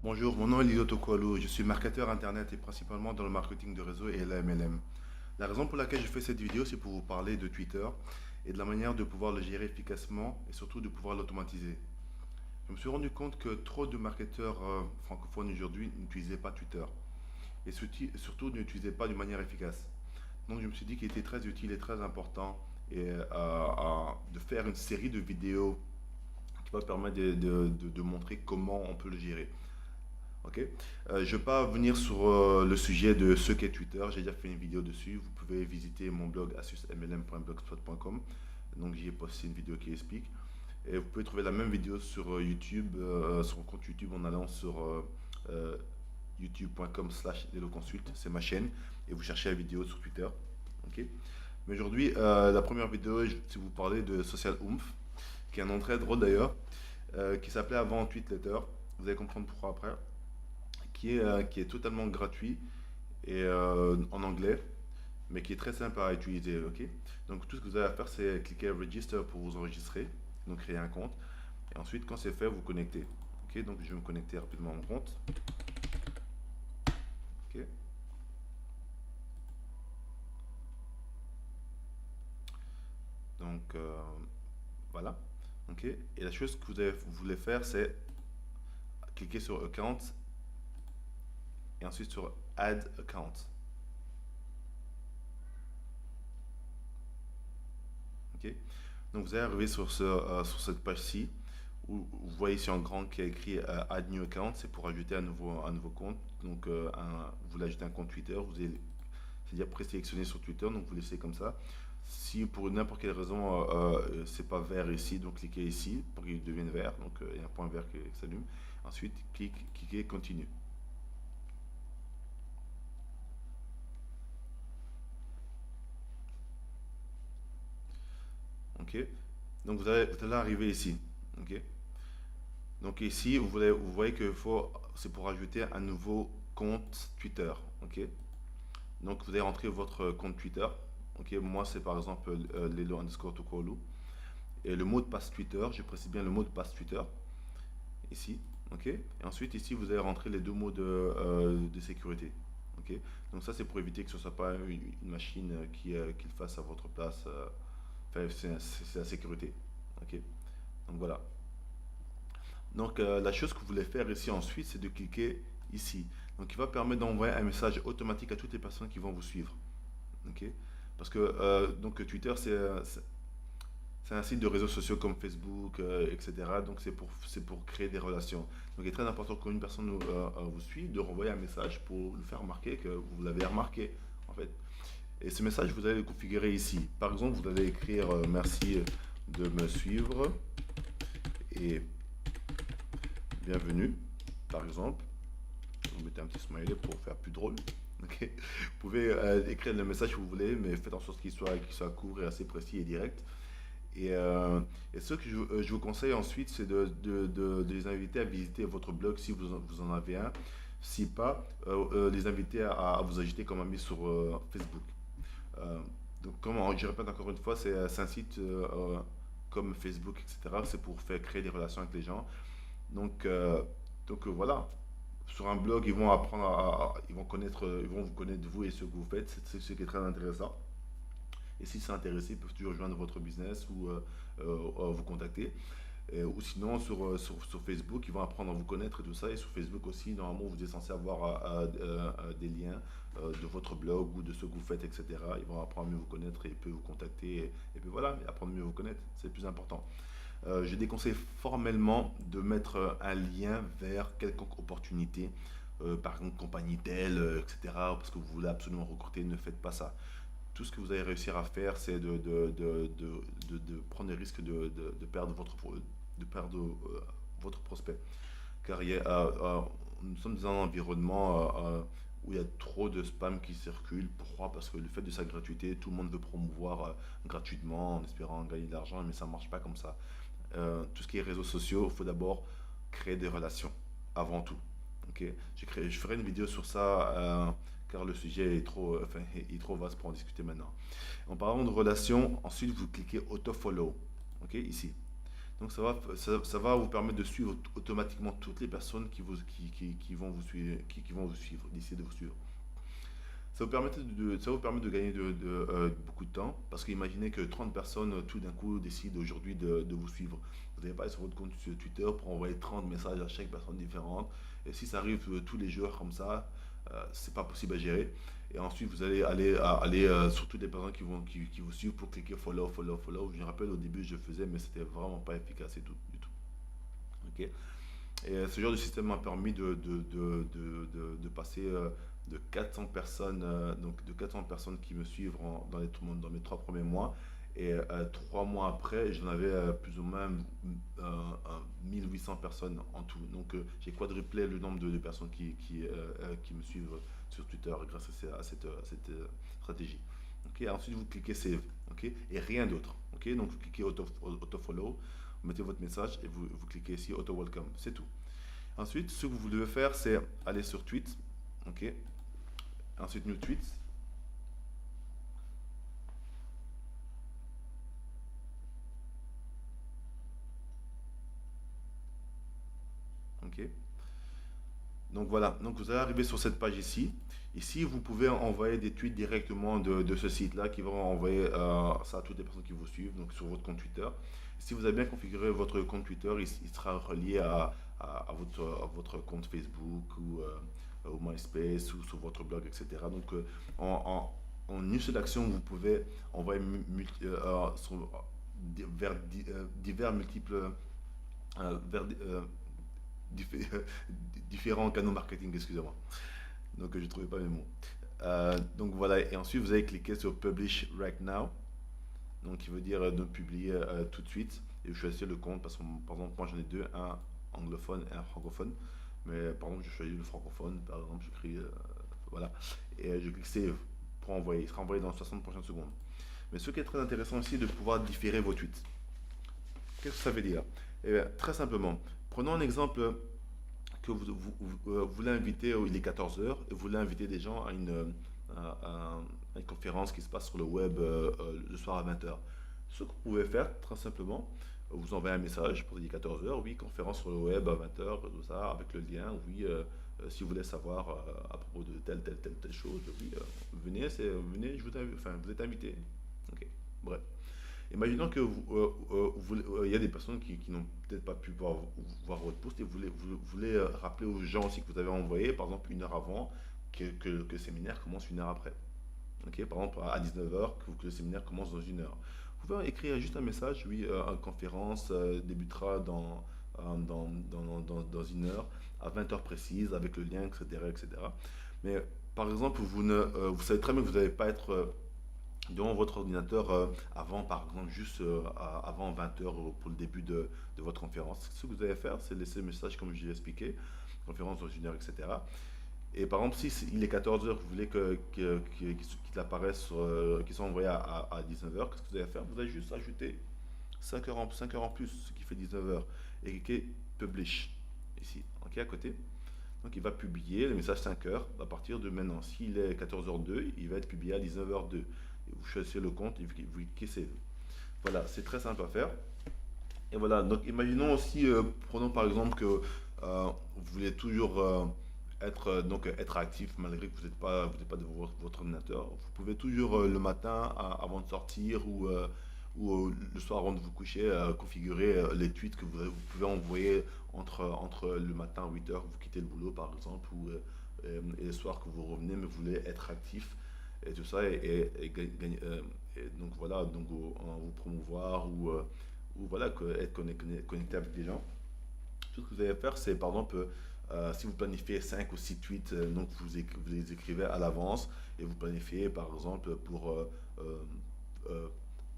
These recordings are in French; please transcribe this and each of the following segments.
Bonjour, mon nom est Lilo Tokwalo, je suis marketeur internet et principalement dans le marketing de réseau et la MLM. La raison pour laquelle je fais cette vidéo, c'est pour vous parler de Twitter et de la manière de pouvoir le gérer efficacement et surtout de pouvoir l'automatiser. Je me suis rendu compte que trop de marketeurs francophones aujourd'hui n'utilisaient pas Twitter et surtout ne l'utilisaient pas de manière efficace. Donc je me suis dit qu'il était très utile et très important de faire une série de vidéos qui va permettre de montrer comment on peut le gérer. Ok. Je ne vais pas venir sur le sujet de ce qu'est Twitter. J'ai déjà fait une vidéo dessus. Vous pouvez visiter mon blog asusmlm.blogspot.com. Donc j'y ai posté une vidéo qui explique. Et vous pouvez trouver la même vidéo sur YouTube, sur mon compte YouTube en allant sur youtube.com/leloconsult. C'est ma chaîne. Et vous cherchez la vidéo sur Twitter. Ok. Mais aujourd'hui, la première vidéo, si vous parlez de Social Oomph, qui est un nom très drôle d'ailleurs, qui s'appelait avant Tweetletter. Vous allez comprendre pourquoi après qui est totalement gratuit et en anglais, mais qui est très simple à utiliser. Ok. Donc tout ce que vous avez à faire, c'est cliquer Register pour vous enregistrer, donc créer un compte. Et ensuite, quand c'est fait, vous connectez. Ok. Donc je vais me connecter rapidement à mon compte. Ok. Donc voilà. Ok. Et la chose que vous voulez faire, c'est cliquer sur Account et ensuite sur Add Account. Ok. Donc vous allez arriver sur cette page-ci où vous voyez ici en grand qui a écrit Add New Account, c'est pour ajouter un nouveau compte. Donc vous voulez ajouter un compte Twitter, c'est-à-dire présélectionné sur Twitter, donc vous laissez comme ça. Si pour n'importe quelle raison c'est pas vert ici, donc cliquez ici pour qu'il devienne vert, donc il y a un point vert qui s'allume. Ensuite cliquez Continue. Ok. Donc vous allez arriver ici. Ok. Donc ici, vous voyez que c'est pour ajouter un nouveau compte Twitter. Ok. Donc vous allez rentrer votre compte Twitter. Ok. Moi, c'est par exemple Lelo underscore Tokolu. Et le mot de passe Twitter, je précise bien le mot de passe Twitter. Ici. Ok. Et ensuite, ici, vous allez rentrer les deux mots de sécurité. Ok. Donc ça, c'est pour éviter que ce ne soit pas une machine qui le fasse à votre place. Enfin, c'est la sécurité. Ok. Donc voilà. Donc la chose que vous voulez faire ici ensuite, c'est de cliquer ici. Donc il va permettre d'envoyer un message automatique à toutes les personnes qui vont vous suivre. Ok. Parce que donc Twitter, c'est un site de réseaux sociaux comme Facebook, etc. Donc c'est pour créer des relations. Donc il est très important quand une personne vous suit, de renvoyer un message pour lui faire remarquer que vous l'avez remarqué, en fait. Et ce message, vous allez le configurer ici. Par exemple, vous allez écrire merci de me suivre et bienvenue, par exemple. Vous mettez un petit smiley pour faire plus drôle. Ok. Vous pouvez écrire le message que vous voulez, mais faites en sorte qu'il soit court et assez précis et direct. Et ce que je vous conseille ensuite, c'est de les inviter à visiter votre blog si vous en avez un. Si pas, les inviter à vous ajouter comme ami sur Facebook. Euh, donc, je répète encore une fois, c'est un site comme Facebook, etc. C'est pour faire créer des relations avec les gens. Donc, voilà, sur un blog, ils vont apprendre ils vont vous connaître vous et ce que vous faites. C'est ce qui est très intéressant. Et s'ils sont intéressés, ils peuvent toujours rejoindre votre business ou vous contacter. Ou sinon, sur Facebook, ils vont apprendre à vous connaître et tout ça. Et sur Facebook aussi, normalement, vous êtes censé avoir des liens de votre blog ou de ce que vous faites, etc. Ils vont apprendre à mieux vous connaître et ils peuvent vous contacter. Et puis voilà, apprendre à mieux vous connaître, c'est le plus important. Je déconseille formellement de mettre un lien vers quelconque opportunité, par exemple compagnie telle, etc. Parce que vous voulez absolument recruter, ne faites pas ça. Tout ce que vous allez réussir à faire, c'est de prendre le risque de perdre votre prospect. Car nous sommes dans un environnement où il y a trop de spam qui circule. Pourquoi? Parce que le fait de sa gratuité, tout le monde veut promouvoir gratuitement en espérant gagner de l'argent, mais ça ne marche pas comme ça. Tout ce qui est réseaux sociaux, il faut d'abord créer des relations avant tout. Ok. Je ferai une vidéo sur ça car le sujet est il est trop vaste pour en discuter maintenant. En parlant de relations, ensuite vous cliquez auto-follow. Ok, ici. Donc ça va vous permettre de suivre automatiquement toutes les personnes qui vont vous suivre, qui vont vous suivre, d'essayer de vous suivre. Ça vous permet de gagner beaucoup de temps, parce qu'imaginez que 30 personnes tout d'un coup décident aujourd'hui de vous suivre. Vous n'allez pas aller sur votre compte sur Twitter pour envoyer 30 messages à chaque personne différente. Et si ça arrive tous les jours comme ça, c'est pas possible à gérer. Et ensuite, vous allez aller sur toutes les personnes qui vous suivent pour cliquer follow, follow, follow. Je me rappelle au début, je faisais, mais c'était vraiment pas efficace et tout, du tout. Ok. Et ce genre de système m'a permis de passer de 400 personnes, donc de 400 personnes qui me suivent dans mes 3 premiers mois. Et 3 mois après, j'en avais plus ou moins 1800 personnes en tout. Donc j'ai quadruplé le nombre de personnes qui me suivent sur Twitter grâce à cette stratégie. Ok. Ensuite, vous cliquez Save. Ok. Et rien d'autre. Ok. Donc vous cliquez Auto-follow, vous mettez votre message et vous cliquez ici Auto Welcome. C'est tout. Ensuite, ce que vous devez faire, c'est aller sur Tweet. Ok. Ensuite, New Tweet. Ok. Donc voilà. Donc vous allez arriver sur cette page ici. Ici, vous pouvez envoyer des tweets directement de ce site-là qui vont envoyer ça à toutes les personnes qui vous suivent, donc sur votre compte Twitter. Si vous avez bien configuré votre compte Twitter, il sera relié à votre compte Facebook ou MySpace ou sur votre blog, etc. Donc en une seule action, vous pouvez envoyer divers multiples vers diffé- différents canaux marketing, excusez-moi. Donc je ne trouvais pas mes mots. Donc voilà, et ensuite vous allez cliquer sur Publish Right Now, donc qui veut dire de publier tout de suite. Et vous choisissez le compte, parce que par exemple, moi j'en ai deux, un anglophone et un francophone. Mais par exemple, je choisis le francophone, par exemple, j'écris, voilà, et je clique Save pour envoyer. Il sera envoyé dans 60 prochaines secondes. Mais ce qui est très intéressant aussi, c'est de pouvoir différer vos tweets. Qu'est-ce que ça veut dire? Eh bien, très simplement, prenons un exemple que vous voulez inviter, il est 14 heures, et vous voulez inviter des gens à une conférence qui se passe sur le web le soir à 20 heures. Ce que vous pouvez faire, très simplement, vous envoyez un message pour dire 14 heures, oui, conférence sur le web à 20 heures, tout ça, avec le lien, oui, si vous voulez savoir à propos de telle chose, oui, venez, venez, enfin, vous êtes invité. Ok, bref. Imaginons que il y a des personnes qui n'ont peut-être pas pu voir votre post et vous voulez rappeler aux gens aussi que vous avez envoyé, par exemple, une heure avant, que le séminaire commence une heure après. Ok. Par exemple, à 19 heures, que le séminaire commence dans une heure. Vous pouvez écrire juste un message, oui, une conférence débutera dans une heure, à 20 heures précises, avec le lien, etc., etc. Mais par exemple, vous savez très bien que vous n'allez pas être devant votre ordinateur avant, par exemple, juste avant 20 heures pour le début de votre conférence. Ce que vous allez faire, c'est laisser le message comme je l'ai expliqué, conférence dans une heure, etc. Et par exemple, si il est 14 heures, vous voulez qu'il apparaisse, qu'il soit envoyé à 19 heures, qu'est-ce que vous allez faire? Vous allez juste ajouter 5 heures en plus, ce qui fait 19 heures, et cliquer Publish, ici, ok, à côté. Donc il va publier le message 5 heures à partir de maintenant. S'il est 14h02, il va être publié à 19h02. Et vous choisissez le compte et vous cliquez Save. Voilà, c'est très simple à faire. Et voilà, donc imaginons aussi, prenons par exemple que vous voulez toujours être actif malgré que vous n'êtes pas devant votre ordinateur. Vous pouvez toujours le matin avant de sortir ou le soir avant de vous coucher configurer les tweets que vous pouvez envoyer entre le matin à 8 heures, vous quittez le boulot par exemple, et le soir que vous revenez, mais vous voulez être actif et tout ça, et donc voilà, donc vous promouvoir ou voilà, être connecté avec des gens. Tout ce que vous allez faire, c'est par exemple, si vous planifiez 5 ou 6 tweets, donc vous les écrivez à l'avance et vous planifiez par exemple euh,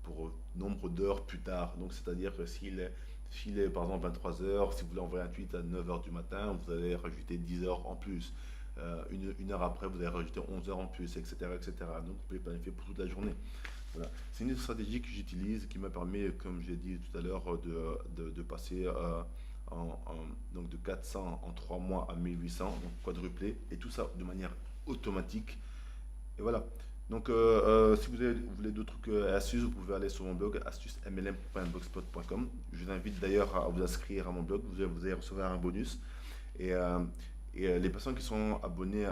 pour nombre d'heures plus tard. Donc c'est-à-dire que s'il est par exemple 23 heures, si vous voulez envoyer un tweet à 9 heures du matin, vous allez rajouter 10 heures en plus. Une heure après, vous allez rajouter 11 heures en plus, etc., etc. Donc vous pouvez planifier pour toute la journée. Voilà. C'est une stratégie que j'utilise qui m'a permis, comme j'ai dit tout à l'heure, de passer donc de 400 en 3 mois à 1800, donc quadruplé, et tout ça de manière automatique. Et voilà. Donc, si vous voulez d'autres trucs astuces, vous pouvez aller sur mon blog astucesmlm.blogspot.com. Je vous invite d'ailleurs à vous inscrire à mon blog, vous allez recevoir un bonus. Et, les personnes qui sont abonnées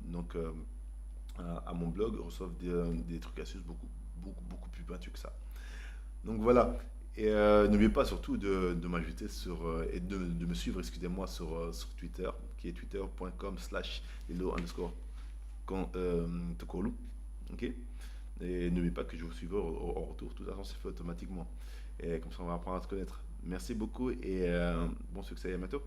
donc, à mon blog reçoivent des trucs astuces beaucoup plus pointus que ça. Donc voilà. Et n'oubliez pas surtout de m'ajouter et de me suivre, excusez-moi, sur Twitter, qui est twitter.com/lilo underscore Tokolu. Ok? Et n'oubliez pas que je vous suivrai au retour. Tout ça, c'est fait automatiquement. Et comme ça, on va apprendre à se connaître. Merci beaucoup et bon succès et à bientôt.